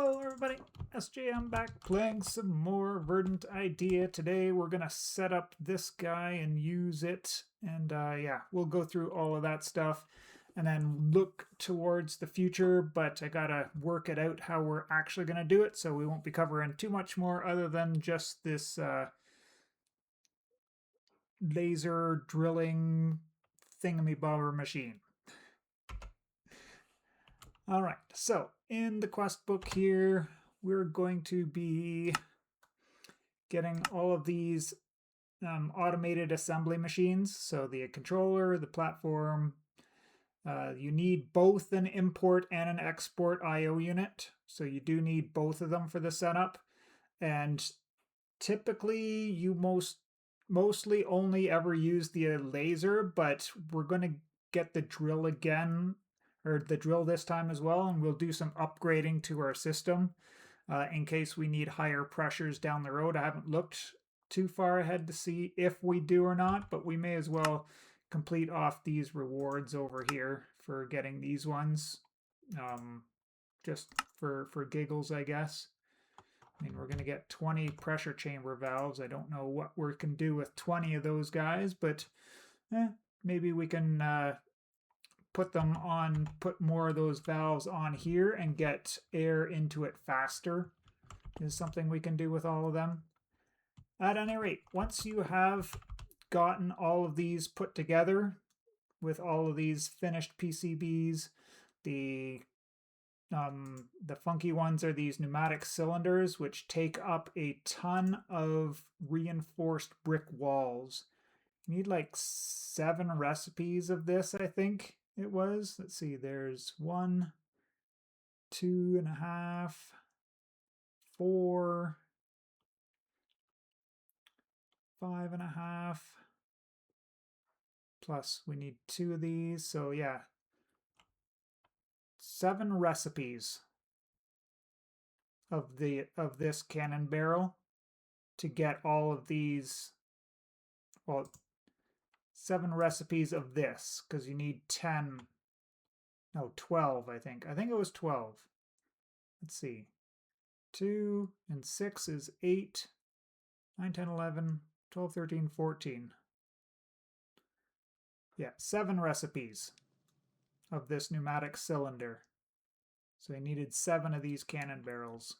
Hello everybody, SJM back playing some more Verdant Idea. Today we're going to set up this guy and use it, and yeah, we'll go through all of that stuff and then look towards the future, but I gotta work it out how we're actually going to do it, so we won't be covering too much more other than just this laser drilling thingamabobber machine. All right, so in the quest book here, we're going to be getting all of these automated assembly machines. So the controller, the platform, you need both an import and an export I/O unit. So you do need both of them for the setup. And typically you mostly only ever use the laser, but we're going to get the drill again, or the drill this time as well, and we'll do some upgrading to our system in case we need higher pressures down the road. I haven't looked too far ahead to see if we do or not, but we may as well complete off these rewards over here for getting these ones, just for giggles, I guess. I mean, we're going to get 20 pressure chamber valves. I don't know what we can do with 20 of those guys, but maybe we can put more of those valves on here and get air into it faster is something we can do with all of them. At any rate, once you have gotten all of these put together with all of these finished PCBs, the funky ones are these pneumatic cylinders, which take up a ton of reinforced brick walls. You need like 7 recipes of this, I think it was. Let's see, there's 1, 2.5, 4, 5.5, plus we need 2 of these, so yeah, 7 recipes of this cannon barrel to get all of these. Well, 7 recipes of this, because you need 10, no, 12, I think it was 12. Let's see, 2 and 6 is 8, 9, 10, 11, 12, 13, 14. Yeah, 7 recipes of this pneumatic cylinder. So I needed 7 of these cannon barrels.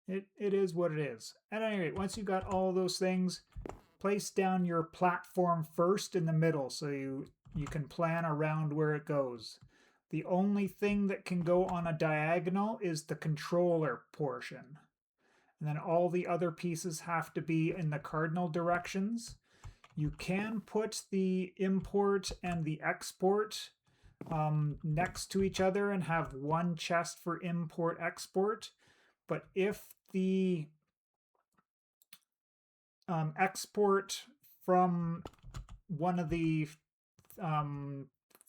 It is what it is. At any rate, once you've got all those things, place down your platform first in the middle so you can plan around where it goes. The only thing that can go on a diagonal is the controller portion. And then all the other pieces have to be in the cardinal directions. You can put the import and the export next to each other and have one chest for import export, but if the export from one of the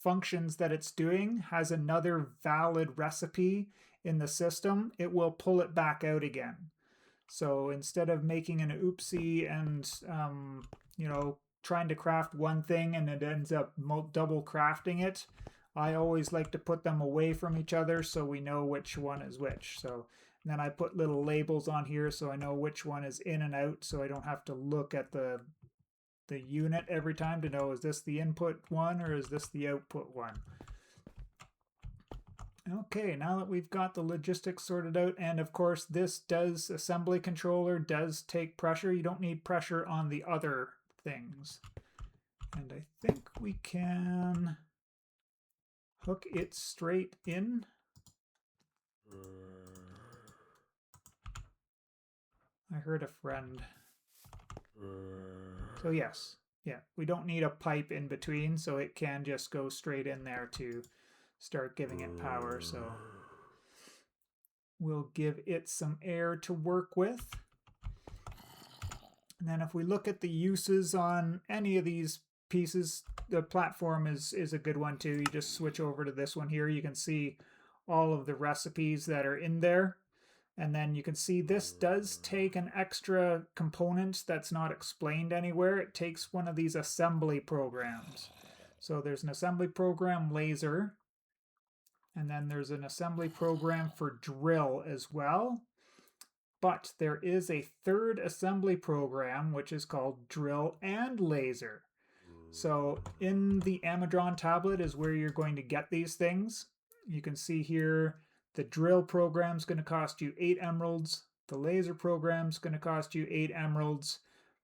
functions that it's doing has another valid recipe in the system, it will pull it back out again. So instead of making an oopsie and trying to craft one thing and it ends up double crafting it, I always like to put them away from each other so we know which one is which. So then I put little labels on here so I know which one is in and out, so I don't have to look at the unit every time to know, is this the input one or is this the output one? Okay, now that we've got the logistics sorted out, and of course this assembly controller does take pressure. You don't need pressure on the other things. And I think we can hook it straight in. I heard a friend. So yes, yeah, we don't need a pipe in between, so it can just go straight in there to start giving it power. So we'll give it some air to work with. And then if we look at the uses on any of these pieces, the platform is a good one too. You just switch over to this one here. You can see all of the recipes that are in there. And then you can see this does take an extra component that's not explained anywhere. It takes one of these assembly programs. So there's an assembly program laser. And then there's an assembly program for drill as well. But there is a third assembly program which is called drill and laser. So in the Amadron tablet is where you're going to get these things. You can see here the drill program is going to cost you 8 emeralds. The laser program is going to cost you 8 emeralds.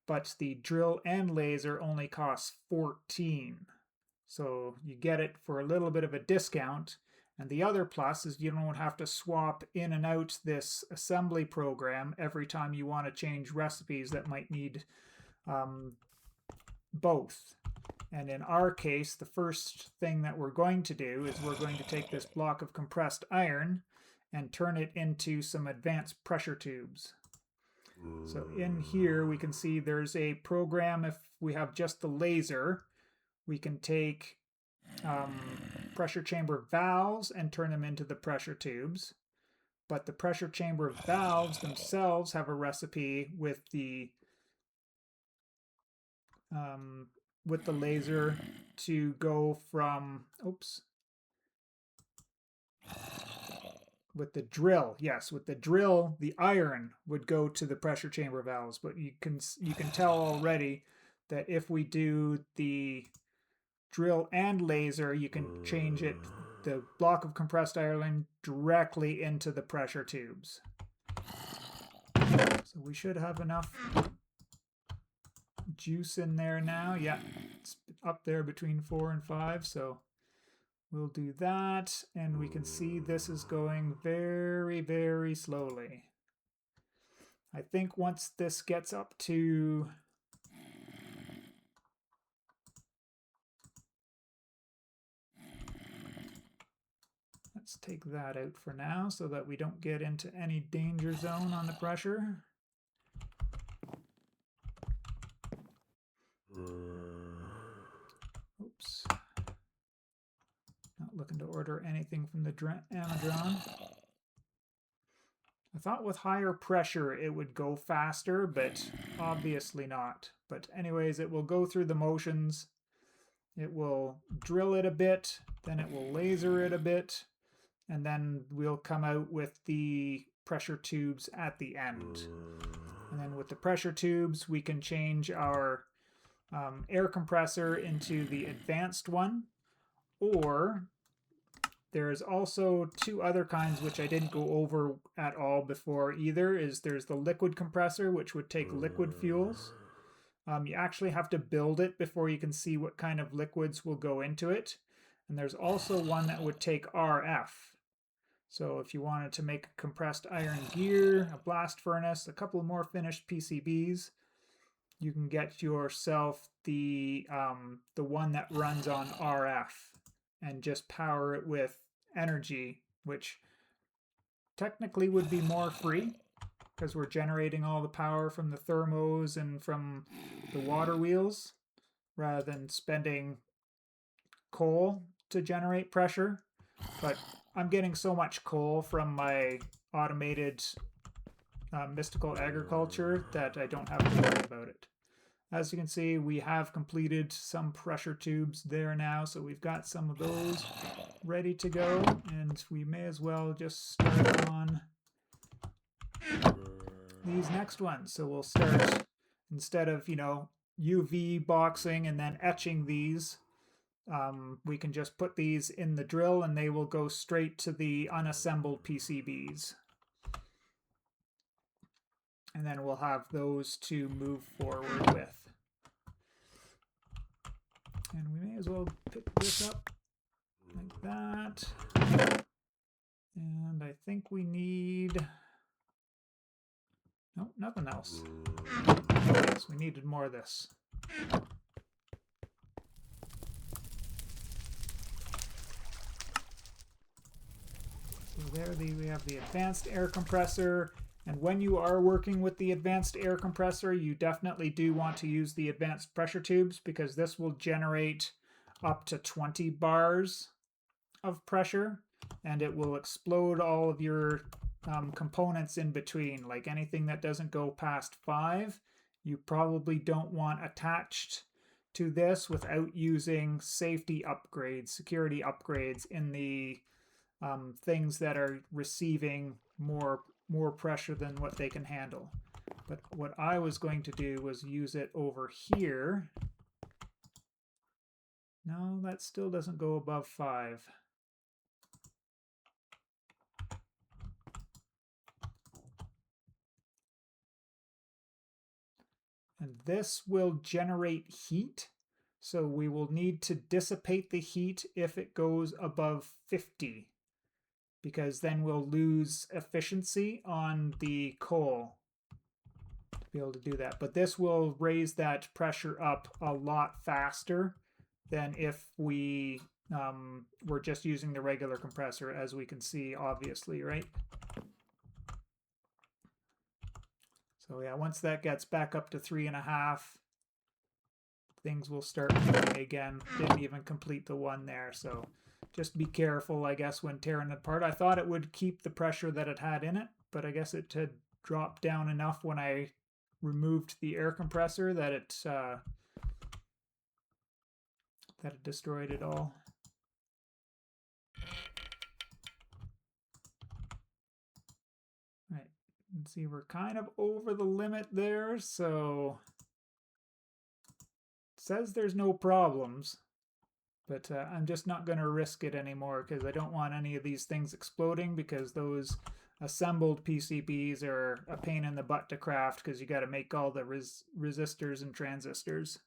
But the drill and laser only costs 14. So you get it for a little bit of a discount. And the other plus is you don't have to swap in and out this assembly program every time you want to change recipes that might need both. And in our case, the first thing that we're going to do is we're going to take this block of compressed iron and turn it into some advanced pressure tubes. So in here we can see there's a program. If we have just the laser, we can take pressure chamber valves and turn them into the pressure tubes. But the pressure chamber valves themselves have a recipe with the laser to go from, with the drill, yes, with the drill, the iron would go to the pressure chamber valves. But you can tell already that if we do the drill and laser, you can change it, the block of compressed iron, directly into the pressure tubes. So we should have enough juice in there now. Yeah, it's up there between 4 and 5, so we'll do that, and we can see this is going very, very slowly. I think once this gets up to let's take that out for now so that we don't get into any danger zone on the pressure. Oops. Not looking to order anything from the Amadron. I thought with higher pressure it would go faster, but obviously not. But anyways, it will go through the motions. It will drill it a bit, then it will laser it a bit, and then we'll come out with the pressure tubes at the end. And then with the pressure tubes, we can change our air compressor into the advanced one, or there's also 2 other kinds which I didn't go over at all before either. There's the liquid compressor, which would take liquid fuels. You actually have to build it before you can see what kind of liquids will go into it. And there's also one that would take RF. So if you wanted to make a compressed iron gear, a blast furnace, a couple more finished PCBs, you can get yourself the one that runs on RF and just power it with energy, which technically would be more free because we're generating all the power from the thermos and from the water wheels rather than spending coal to generate pressure. But I'm getting so much coal from my automated mystical agriculture that I don't have to worry about it. As you can see, we have completed some pressure tubes there now, so we've got some of those ready to go, and we may as well just start on these next ones. So we'll start, instead of, UV boxing and then etching these, we can just put these in the drill and they will go straight to the unassembled PCBs. And then we'll have those to move forward with. And we may as well pick this up like that. And I think we need... Nope, nothing else. So we needed more of this. So there we have the advanced air compressor. And when you are working with the advanced air compressor, you definitely do want to use the advanced pressure tubes because this will generate up to 20 bars of pressure, and it will explode all of your components in between. Like anything that doesn't go past 5, you probably don't want attached to this without using safety upgrades, security upgrades in the things that are receiving more pressure than what they can handle. But what I was going to do was use it over here. No, that still doesn't go above 5. And this will generate heat. So we will need to dissipate the heat if it goes above 50, because then we'll lose efficiency on the coal to be able to do that. But this will raise that pressure up a lot faster than if we were just using the regular compressor, as we can see, obviously, right? So yeah, once that gets back up to 3.5, things will start moving again. Didn't even complete the one there, so just be careful, I guess, when tearing it apart. I thought it would keep the pressure that it had in it, but I guess it had dropped down enough when I removed the air compressor that it destroyed it all. Right, and see, we're kind of over the limit there, so it says there's no problems. But I'm just not going to risk it anymore because I don't want any of these things exploding, because those assembled PCBs are a pain in the butt to craft because you got to make all the resistors and transistors.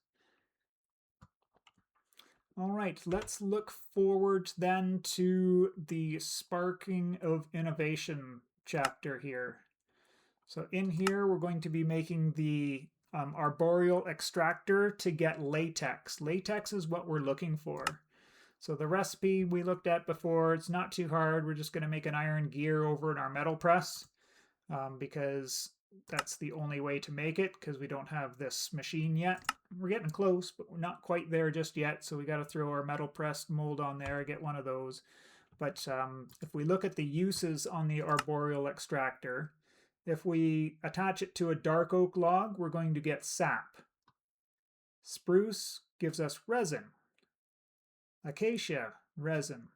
All right, let's look forward then to the Sparking of Innovation chapter here. So in here, we're going to be making the arboreal extractor to get latex. Latex is what we're looking for. So the recipe we looked at before, it's not too hard. We're just going to make an iron gear over in our metal press because that's the only way to make it, because we don't have this machine yet. We're getting close, but we're not quite there just yet. So we got to throw our metal pressed mold on there, get one of those. But if we look at the uses on the arboreal extractor, if we attach it to a dark oak log, we're going to get sap. Spruce gives us resin. Acacia, resin.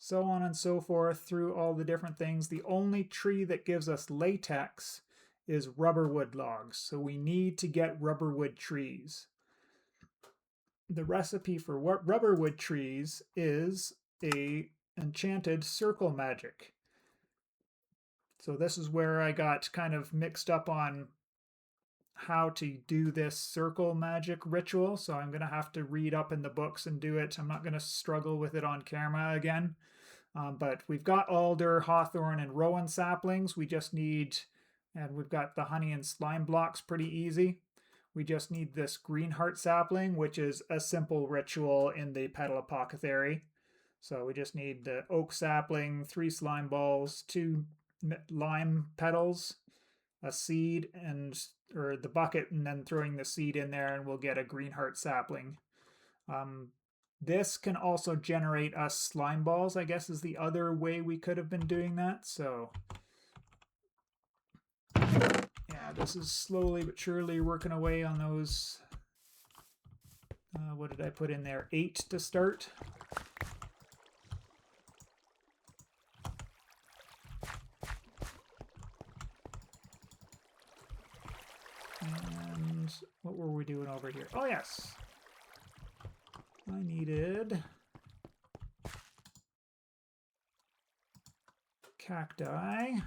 So on and so forth through all the different things. The only tree that gives us latex is rubberwood logs. So we need to get rubberwood trees. The recipe for rubberwood trees is a enchanted circle magic. So this is where I got kind of mixed up on how to do this circle magic ritual. So I'm going to have to read up in the books and do it. I'm not going to struggle with it on camera again. But we've got alder, hawthorn, and rowan saplings. We just need, and we've got the honey and slime blocks pretty easy. We just need this greenheart sapling, which is a simple ritual in the petal apothecary. So we just need the oak sapling, 3 slime balls, 2 lime petals, a seed, or the bucket, and then throwing the seed in there, and we'll get a greenheart sapling. This can also generate us slime balls, I guess, is the other way we could have been doing that. So yeah, this is slowly but surely working away on those. What did I put in there? 8 to start. And what were we doing over here? Oh, yes. I needed cacti.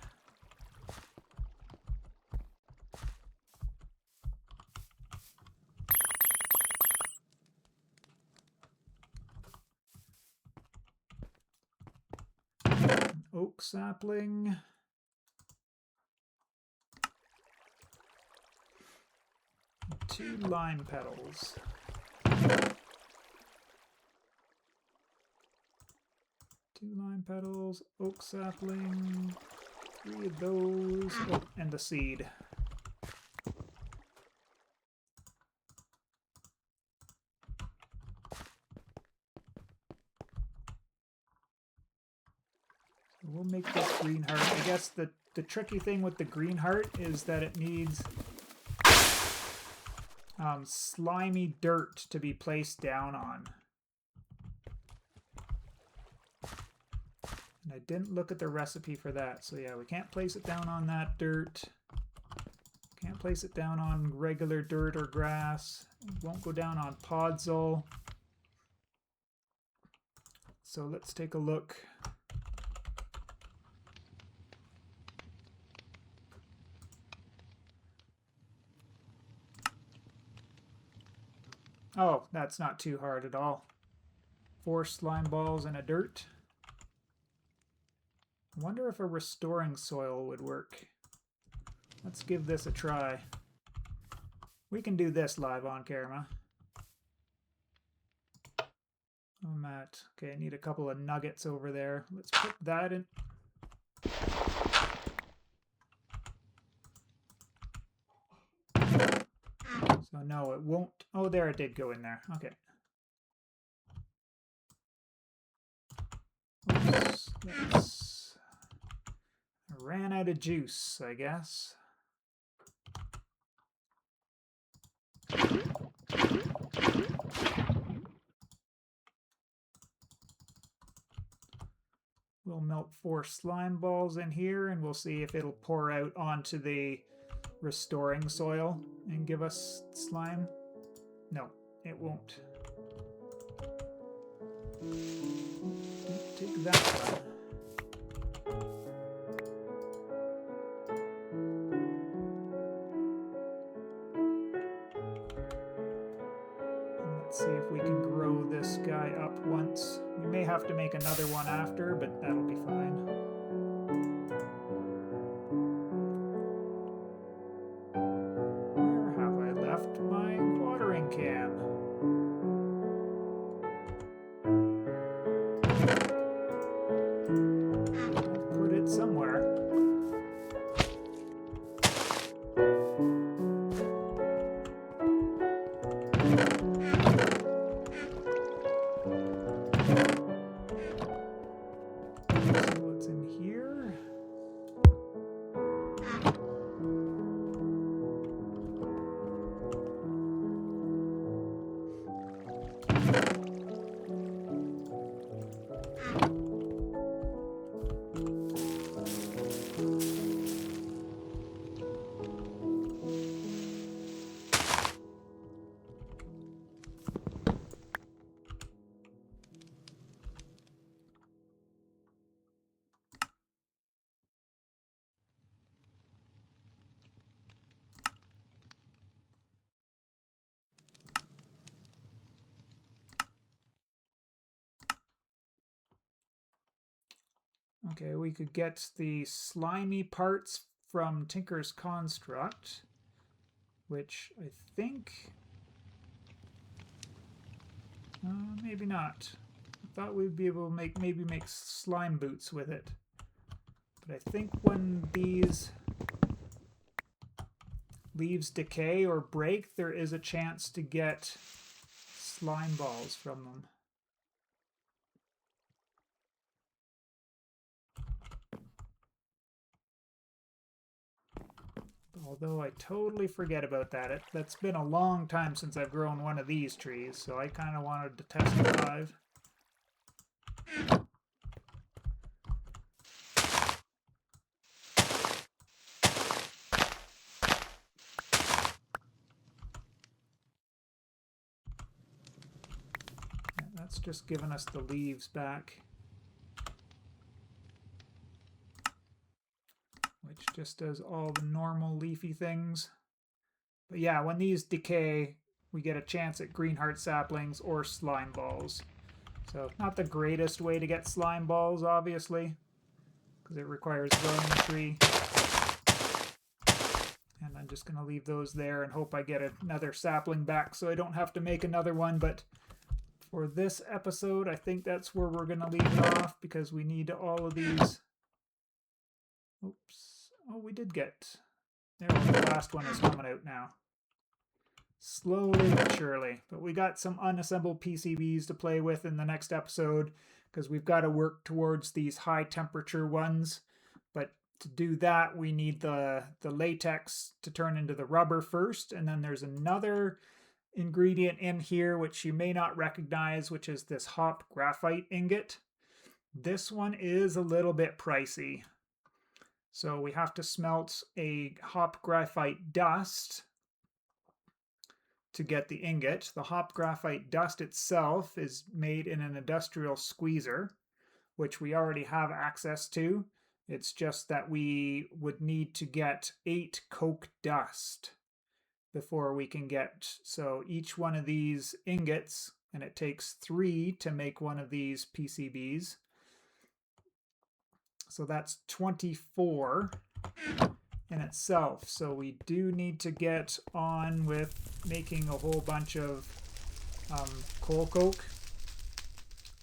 An oak sapling. And 2 lime petals. 2 lime petals, oak sapling, 3 of those, oh, and the seed. So we'll make this green heart. I guess the tricky thing with the green heart is that it needs slimy dirt to be placed down on. And I didn't look at the recipe for that. So yeah, we can't place it down on that dirt. Can't place it down on regular dirt or grass. It won't go down on podzol. So let's take a look. Oh, that's not too hard at all. 4 slime balls in a dirt. I wonder if a restoring soil would work. Let's give this a try. We can do this live on camera. I'm at, okay, I need a couple of nuggets over there. Let's put that in. So no, it won't. Oh, there it did go in there. Okay. Oops, I ran out of juice, I guess. We'll melt 4 slime balls in here and we'll see if it'll pour out onto the restoring soil and give us slime. No, it won't. Take that one. Let's see if we can grow this guy up once. We may have to make another one after, but that'll be fine. Where have I left my watering can? I'll put it somewhere. Okay, we could get the slimy parts from Tinker's Construct, which I think... maybe not. I thought we'd be able to maybe make slime boots with it. But I think when these leaves decay or break, there is a chance to get slime balls from them. Although I totally forget about that. That's been a long time since I've grown one of these trees, so I kind of wanted to test it live. Yeah, that's just giving us the leaves back, which just does all the normal leafy things. But yeah, when these decay, we get a chance at green heart saplings or slime balls. So not the greatest way to get slime balls, obviously, because it requires growing the tree. And I'm just going to leave those there and hope I get another sapling back so I don't have to make another one. But for this episode, I think that's where we're going to leave it off because we need all of these. Oops. Oh, we did get... There, the last one is coming out now. Slowly but surely. But we got some unassembled PCBs to play with in the next episode because we've got to work towards these high temperature ones. But to do that, we need the latex to turn into the rubber first. And then there's another ingredient in here which you may not recognize, which is this hop graphite ingot. This one is a little bit pricey. So we have to smelt a hop graphite dust to get the ingot. The hop graphite dust itself is made in an industrial squeezer, which we already have access to. It's just that we would need to get 8 coke dust before we can get, so each one of these ingots, and it takes 3 to make one of these PCBs. So that's 24 in itself. So we do need to get on with making a whole bunch of coal coke,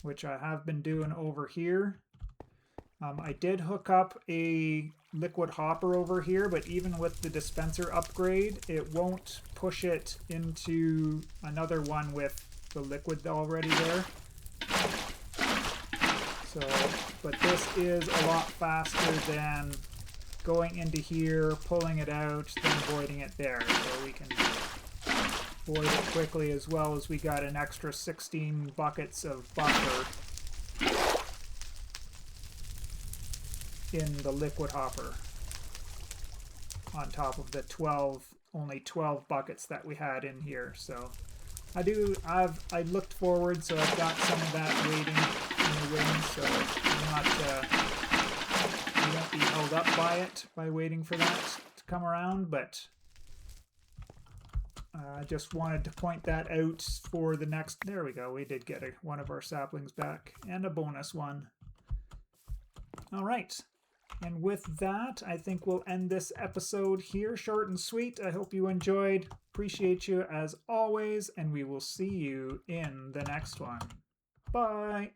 which I have been doing over here. I did hook up a liquid hopper over here, but even with the dispenser upgrade, it won't push it into another one with the liquid already there. So, but this is a lot faster than going into here, pulling it out, then voiding it there. So we can void it quickly, as well as we got an extra 16 buckets of buffer in the liquid hopper on top of the only 12 buckets that we had in here. So I looked forward, so I've got some of that waiting in the wings, so I won't be held up by it by waiting for that to come around. But I just wanted to point that out for the next. There we go, we did get one of our saplings back, and a bonus one. All right. And with that, I think we'll end this episode here, short and sweet. I hope you enjoyed. Appreciate you as always, and we will see you in the next one. Bye.